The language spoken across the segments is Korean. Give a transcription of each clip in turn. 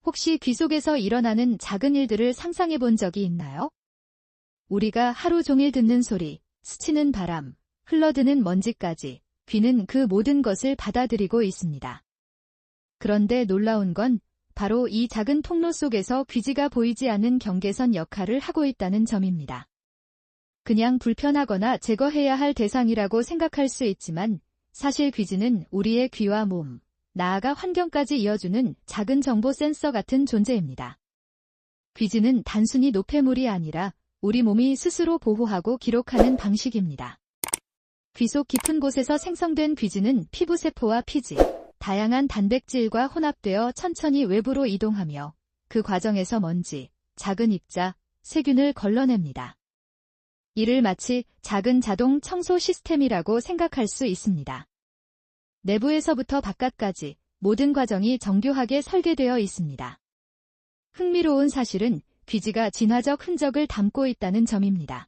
혹시 귀 속에서 일어나는 작은 일들을 상상해 본 적이 있나요? 우리가 하루 종일 듣는 소리, 스치는 바람, 흘러드는 먼지까지 귀는 그 모든 것을 받아들이고 있습니다. 그런데 놀라운 건 바로 이 작은 통로 속에서 귀지가 보이지 않는 경계선 역할을 하고 있다는 점입니다. 그냥 불편하거나 제거해야 할 대상이라고 생각할 수 있지만 사실 귀지는 우리의 귀와 몸, 나아가 환경까지 이어주는 작은 정보 센서 같은 존재입니다. 귀지는 단순히 노폐물이 아니라 우리 몸이 스스로 보호하고 기록하는 방식입니다. 귀 속 깊은 곳에서 생성된 귀지는 피부세포와 피지, 다양한 단백질과 혼합되어 천천히 외부로 이동하며 그 과정에서 먼지, 작은 입자, 세균을 걸러냅니다. 이를 마치 작은 자동 청소 시스템이라고 생각할 수 있습니다. 내부에서부터 바깥까지 모든 과정이 정교하게 설계되어 있습니다. 흥미로운 사실은 귀지가 진화적 흔적을 담고 있다는 점입니다.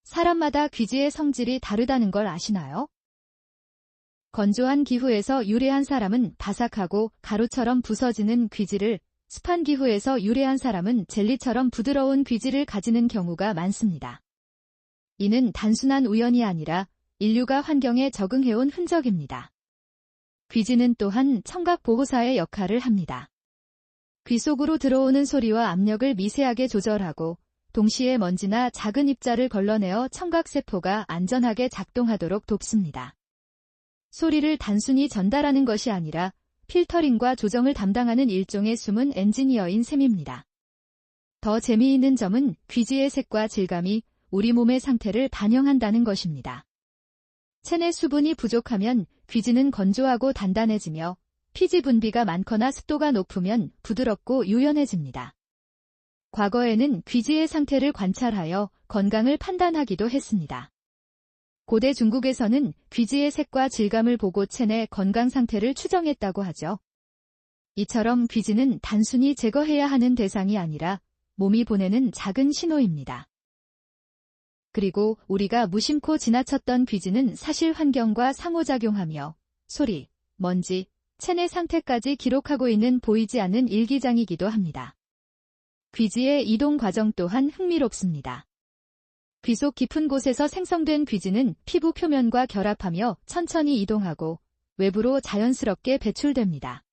사람마다 귀지의 성질이 다르다는 걸 아시나요? 건조한 기후에서 유래한 사람은 바삭하고 가루처럼 부서지는 귀지를, 습한 기후에서 유래한 사람은 젤리처럼 부드러운 귀지를 가지는 경우가 많습니다. 이는 단순한 우연이 아니라 인류가 환경에 적응해온 흔적입니다. 귀지는 또한 청각 보호사의 역할을 합니다. 귀 속으로 들어오는 소리와 압력을 미세하게 조절하고 동시에 먼지나 작은 입자를 걸러내어 청각세포가 안전하게 작동하도록 돕습니다. 소리를 단순히 전달하는 것이 아니라 필터링과 조정을 담당하는 일종의 숨은 엔지니어인 셈입니다. 더 재미있는 점은 귀지의 색과 질감이 우리 몸의 상태를 반영한다는 것입니다. 체내 수분이 부족하면 귀지는 건조하고 단단해지며 피지 분비가 많거나 습도가 높으면 부드럽고 유연해집니다. 과거에는 귀지의 상태를 관찰하여 건강을 판단하기도 했습니다. 고대 중국에서는 귀지의 색과 질감을 보고 체내 건강 상태를 추정했다고 하죠. 이처럼 귀지는 단순히 제거해야 하는 대상이 아니라 몸이 보내는 작은 신호입니다. 그리고 우리가 무심코 지나쳤던 귀지는 사실 환경과 상호작용하며 소리, 먼지, 체내 상태까지 기록하고 있는 보이지 않는 일기장이기도 합니다. 귀지의 이동 과정 또한 흥미롭습니다. 귀 속 깊은 곳에서 생성된 귀지는 피부 표면과 결합하며 천천히 이동하고 외부로 자연스럽게 배출됩니다.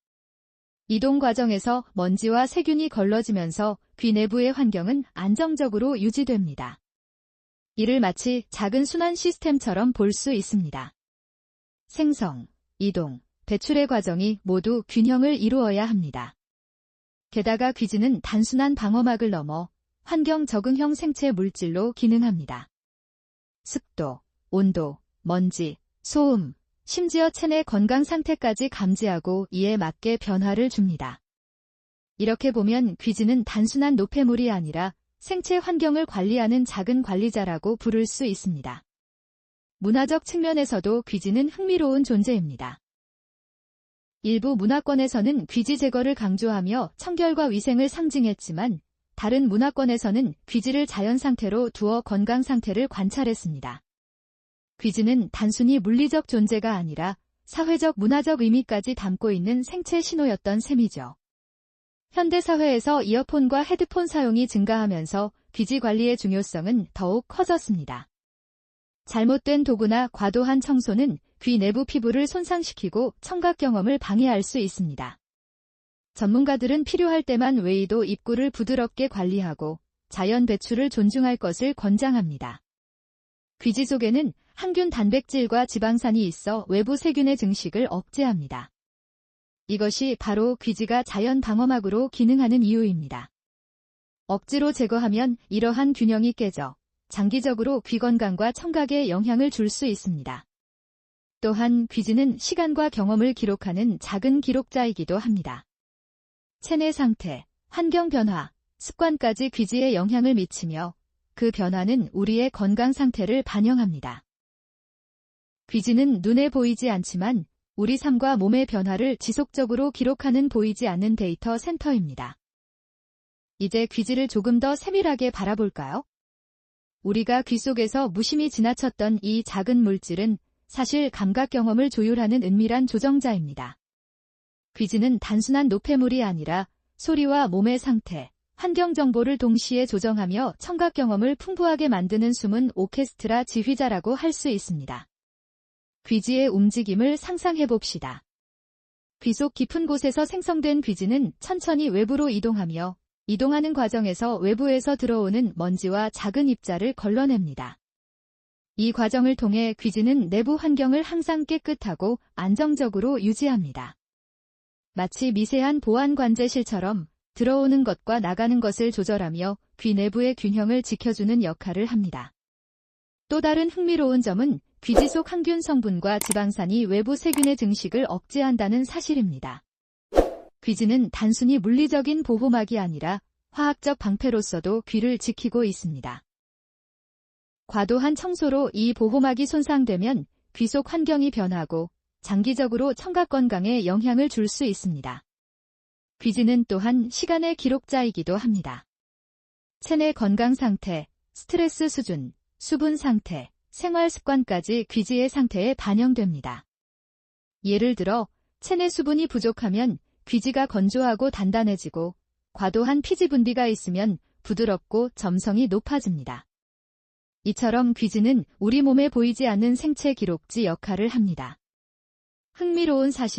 이동 과정에서 먼지와 세균이 걸러지면서 귀 내부의 환경은 안정적으로 유지됩니다. 이를 마치 작은 순환 시스템처럼 볼 수 있습니다. 생성, 이동, 배출의 과정이 모두 균형을 이루어야 합니다. 게다가 귀지는 단순한 방어막을 넘어 환경 적응형 생체 물질로 기능합니다. 습도, 온도, 먼지, 소음, 심지어 체내 건강 상태까지 감지하고 이에 맞게 변화를 줍니다. 이렇게 보면 귀지는 단순한 노폐물이 아니라 생체 환경을 관리하는 작은 관리자라고 부를 수 있습니다. 문화적 측면에서도 귀지는 흥미로운 존재입니다. 일부 문화권에서는 귀지 제거를 강조하며 청결과 위생을 상징했지만 다른 문화권에서는 귀지를 자연 상태로 두어 건강 상태를 관찰했습니다. 귀지는 단순히 물리적 존재가 아니라 사회적 문화적 의미까지 담고 있는 생체 신호였던 셈이죠. 현대사회에서 이어폰과 헤드폰 사용이 증가하면서 귀지 관리의 중요성은 더욱 커졌습니다. 잘못된 도구나 과도한 청소는 귀 내부 피부를 손상시키고 청각 경험을 방해할 수 있습니다. 전문가들은 필요할 때만 웨이도 입구를 부드럽게 관리하고 자연 배출을 존중할 것을 권장합니다. 귀지 속에는 항균 단백질과 지방산이 있어 외부 세균의 증식을 억제합니다. 이것이 바로 귀지가 자연 방어막으로 기능하는 이유입니다. 억지로 제거하면 이러한 균형이 깨져 장기적으로 귀 건강과 청각에 영향을 줄 수 있습니다. 또한 귀지는 시간과 경험을 기록하는 작은 기록자이기도 합니다. 체내 상태, 환경 변화, 습관까지 귀지에 영향을 미치며 그 변화는 우리의 건강 상태를 반영합니다. 귀지는 눈에 보이지 않지만 우리 삶과 몸의 변화를 지속적으로 기록하는 보이지 않는 데이터 센터입니다. 이제 귀지를 조금 더 세밀하게 바라볼까요? 우리가 귀 속에서 무심히 지나쳤던 이 작은 물질은 사실 감각 경험을 조율하는 은밀한 조정자입니다. 귀지는 단순한 노폐물이 아니라 소리와 몸의 상태, 환경 정보를 동시에 조정하며 청각 경험을 풍부하게 만드는 숨은 오케스트라 지휘자라고 할 수 있습니다. 귀지의 움직임을 상상해 봅시다. 귀 속 깊은 곳에서 생성된 귀지는 천천히 외부로 이동하며 이동하는 과정에서 외부에서 들어오는 먼지와 작은 입자를 걸러냅니다. 이 과정을 통해 귀지는 내부 환경을 항상 깨끗하고 안정적으로 유지합니다. 마치 미세한 보안 관제실처럼 들어오는 것과 나가는 것을 조절하며 귀 내부의 균형을 지켜주는 역할을 합니다. 또 다른 흥미로운 점은 귀지 속 항균 성분과 지방산이 외부 세균의 증식을 억제한다는 사실입니다. 귀지는 단순히 물리적인 보호막이 아니라 화학적 방패로서도 귀를 지키고 있습니다. 과도한 청소로 이 보호막이 손상되면 귀 속 환경이 변하고 장기적으로 청각 건강에 영향을 줄 수 있습니다. 귀지는 또한 시간의 기록자이기도 합니다. 체내 건강 상태, 스트레스 수준, 수분 상태, 생활 습관까지 귀지의 상태에 반영됩니다. 예를 들어, 체내 수분이 부족하면 귀지가 건조하고 단단해지고, 과도한 피지 분비가 있으면 부드럽고 점성이 높아집니다. 이처럼 귀지는 우리 몸에 보이지 않는 생체 기록지 역할을 합니다. 흥미로운 사실